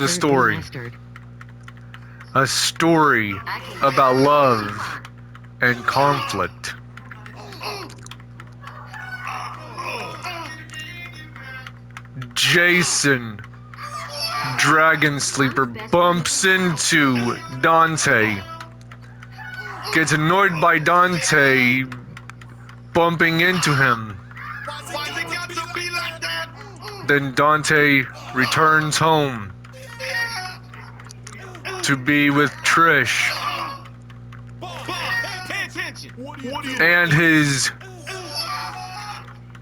The story. A story about love and conflict. Jason, Dragon Sleeper, bumps into Dante. Gets annoyed by Dante bumping into him. Then Dante returns home to be with Trish and his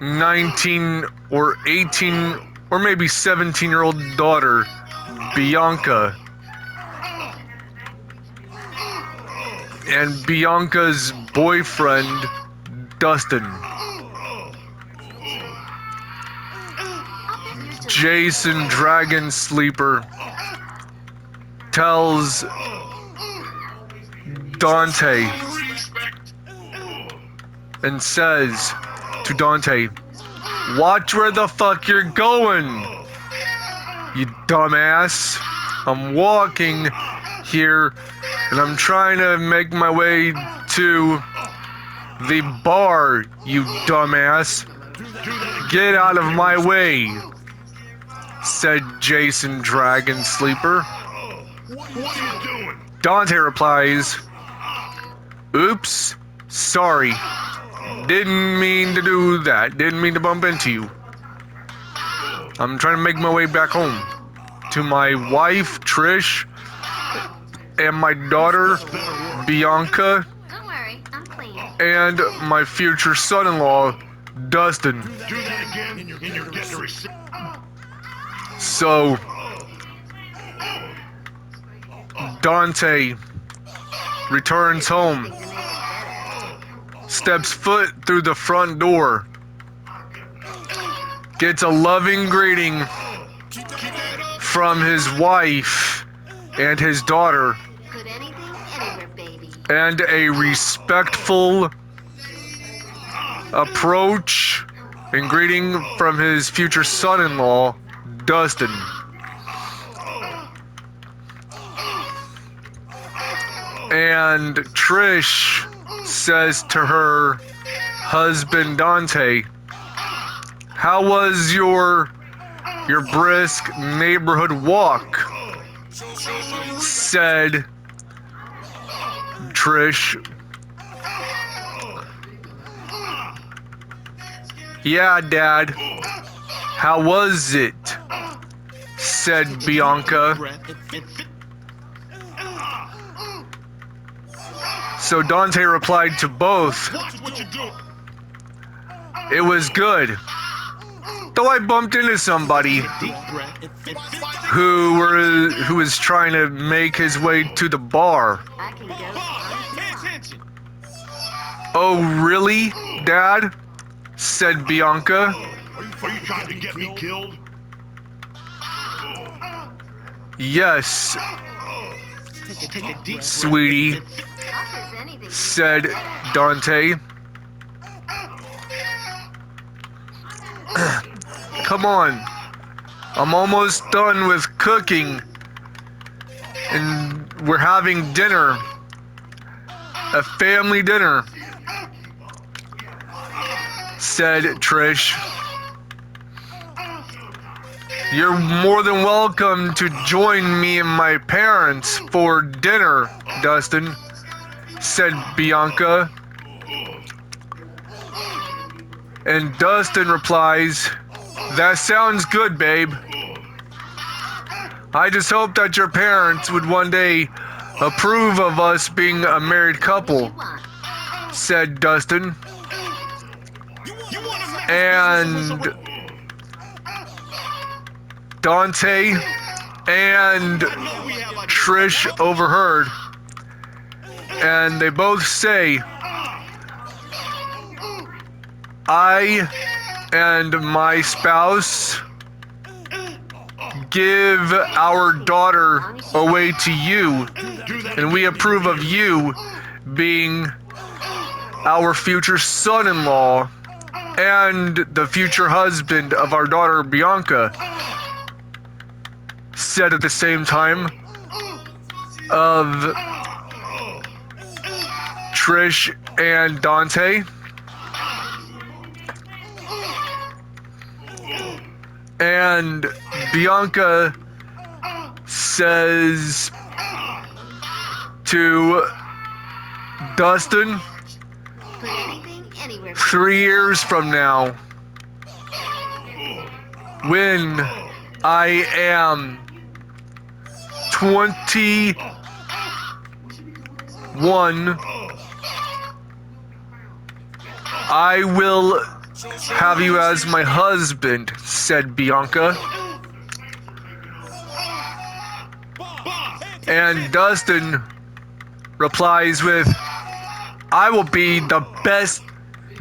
19 or 18 or maybe 17-year-old daughter, Bianca. And Bianca's boyfriend, Dustin. Jason, Dragon Sleeper, tells Dante and says to Dante, "Watch where the fuck you're going, you dumbass. I'm walking here and I'm trying to make my way to the bar, you dumbass. Get out of my way," said Jason, Dragon Sleeper. Dante replies, "Oops, sorry. Didn't mean to do that. Didn't mean to bump into you. I'm trying to make my way back home to my wife, Trish, and my daughter, Bianca, Don't worry, I'm clean. and my future son-in-law, Dustin." So, Dante returns home, steps foot through the front door, gets a loving greeting from his wife and his daughter, Good anything, anywhere, baby. and a respectful approach and greeting from his future son-in-law, Dustin. And Trish says to her husband Dante, "How was your brisk neighborhood walk?" said Trish. "Yeah, Dad. How was it?" said Bianca. So Dante replied to both, "It was good. Though I bumped into somebody who was trying to make his way to the bar." I can go. "Oh, really, Dad?" said Bianca. Are you trying to get me killed? "Yes, sweetie," said Dante. "Come on. I'm almost done with cooking and we're having dinner. A family dinner," said Trish. "You're more than welcome to join me and my parents for dinner, Dustin," said Bianca. And Dustin replies, "That sounds good, babe. I just hope that your parents would one day approve of us being a married couple," said Dustin. And Dante and Trish overheard, and they both say, "I and my spouse give our daughter away to you, and we approve of you being our future son-in-law and the future husband of our daughter Bianca," said at the same time of Trish and Dante. And Bianca says to Dustin, Put anything anywhere. 3 years from now, when I am 21, I will have you as my husband, said Bianca. And Dustin replies with, I will be the best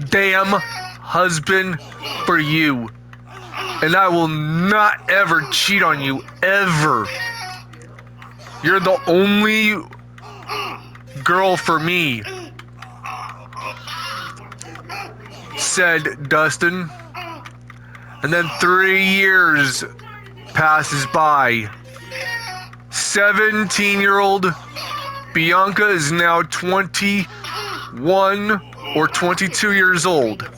damn husband for you. And I will not ever cheat on you, ever. You're the only girl for me, said Dustin. And then 3 years passes by. 17-year-old Bianca is now 21 or 22 years old.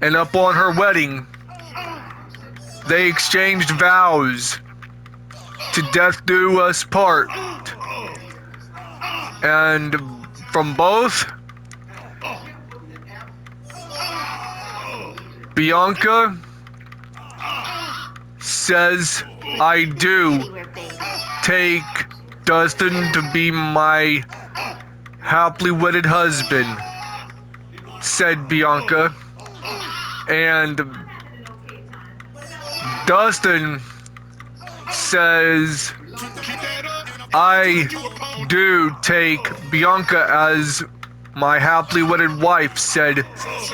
And upon her wedding, they exchanged vows to death do us part. And from both, Bianca says, I do Anywhere, baby. take Dustin to be my happily wedded husband, said Bianca. And Dustin says, I do take Bianca as my happily wedded wife, said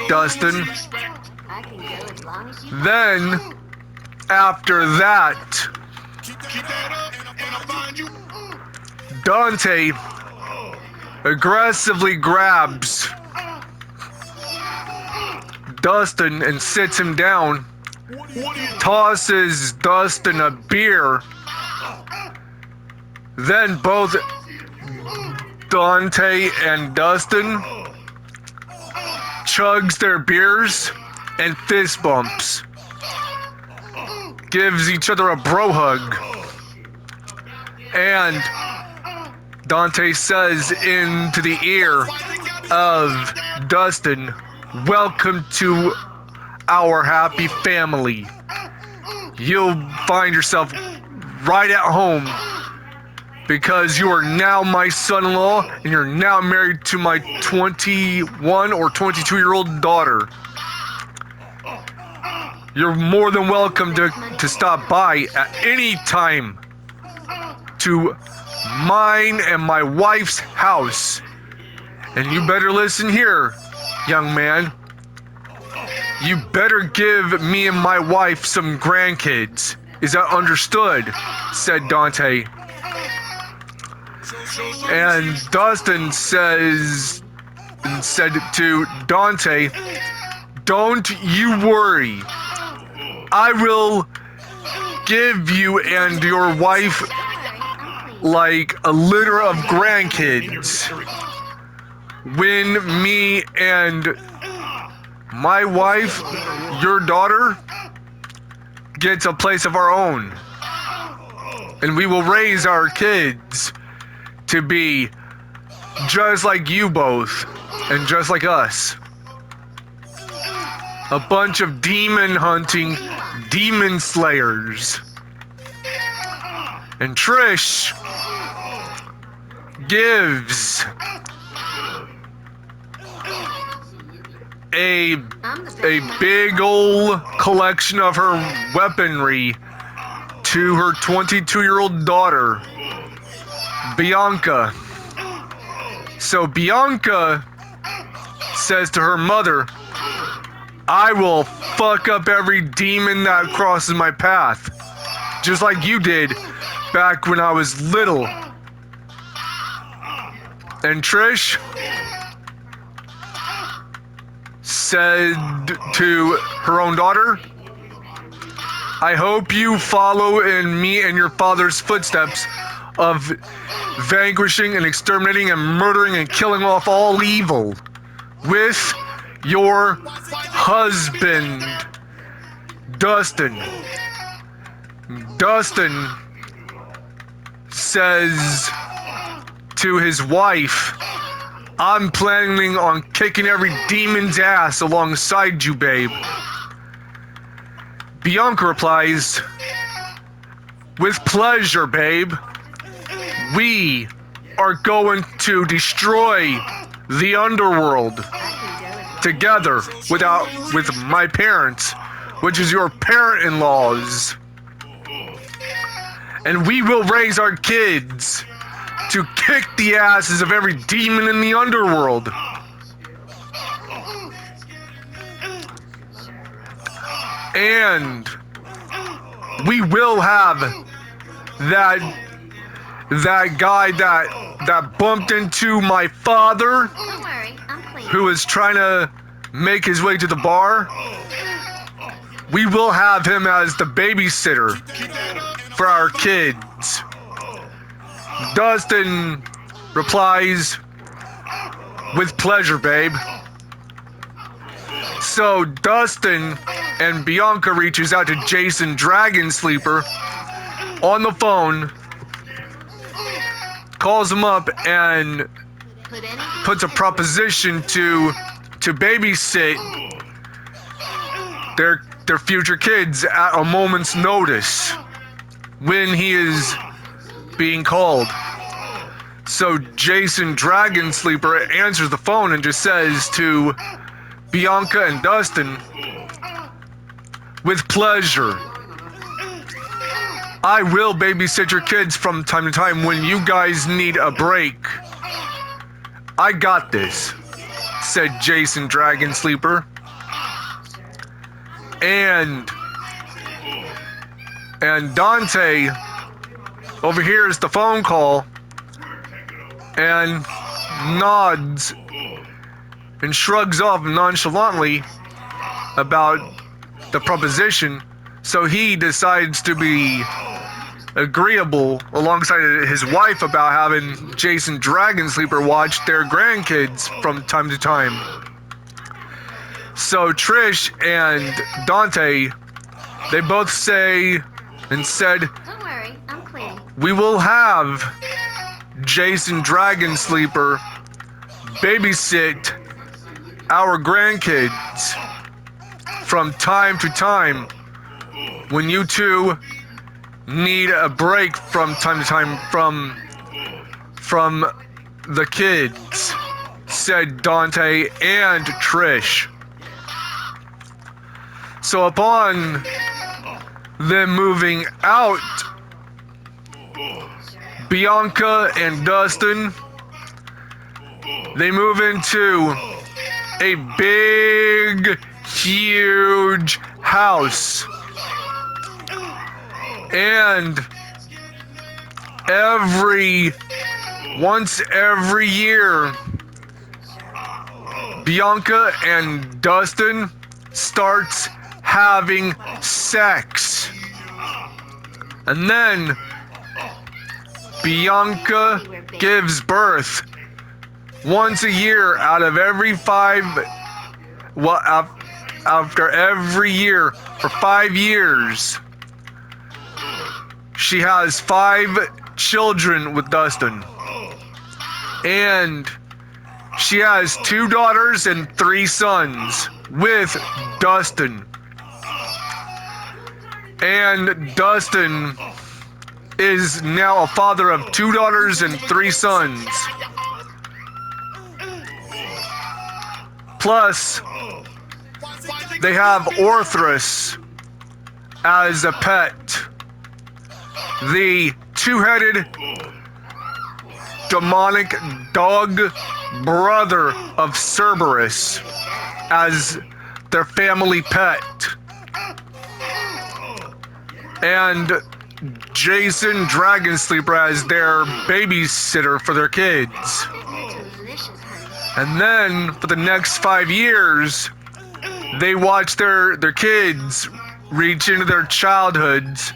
Dustin. I can go as long as you Then, after that, Dante aggressively grabs Dustin and sits him down, tosses Dustin a beer. Then both Dante and Dustin chugs their beers and fist bumps. Gives each other a bro hug. And Dante says into the ear of Dustin, welcome to our happy family. You'll find yourself right at home because you are now my son-in-law and you're now married to my 21 or 22-year-old daughter. You're more than welcome to stop by at any time to mine and my wife's house. And you better listen here, young man. You better give me and my wife some grandkids. Is that understood? Said Dante. And Dustin said to Dante, don't you worry. I will give you and your wife like a litter of grandkids when me and my wife, your daughter, gets a place of our own. And we will raise our kids to be just like you both and just like us. A bunch of demon hunting demon slayers. And Trish gives a big old collection of her weaponry to her 22-year-old daughter, Bianca. So Bianca says to her mother, I will fuck up every demon that crosses my path, just like you did back when I was little. And Trish said to her own daughter, I hope you follow in me and your father's footsteps of vanquishing and exterminating and murdering and killing off all evil with your husband, Dustin. Dustin says to his wife, I'm planning on kicking every demon's ass alongside you, babe. Bianca replies, with pleasure, babe. We are going to destroy the underworld together with my parents, which is your parent-in-laws. And we will raise our kids to kick the asses of every demon in the underworld. And we will have that guy that bumped into my father, Don't worry, I'm clean. who was trying to make his way to the bar. We will have him as the babysitter for our kids. Dustin replies, with pleasure, babe. So Dustin and Bianca reaches out to Jason Dragon Sleeper on the phone, calls him up, and puts a proposition to babysit their future kids at a moment's notice when he is being called. So Jason Dragon Sleeper answers the phone and just says to Bianca and Dustin, with pleasure. I will babysit your kids from time to time when you guys need a break. I got this, said Jason Dragon Sleeper. And Dante overhears the phone call and nods and shrugs off nonchalantly about the proposition, so he decides to be agreeable alongside his wife about having Jason Dragon Sleeper watch their grandkids from time to time. So Trish and Dante, they both say and said, Don't worry, I'm clean. we will have Jason Dragon Sleeper babysit our grandkids from time to time when you two need a break from time to time from the kids, said Dante and Trish. So upon them moving out, Bianca and Dustin, they move into a big, huge house. And once every year, Bianca and Dustin starts having sex. And then Bianca gives birth once a year out of every after every year for 5 years. She has 5 children with Dustin. And she has 2 daughters and 3 sons with Dustin. And Dustin is now a father of 2 daughters and 3 sons. Plus, they have Orthrus as a pet. The 2-headed demonic dog brother of Cerberus as their family pet. And Jason Dragon Sleeper as their babysitter for their kids. Delicious, honey. And then for the next 5 years, they watch their kids reach into their childhoods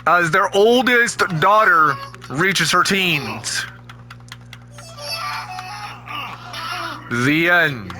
as their oldest daughter reaches her teens. The end.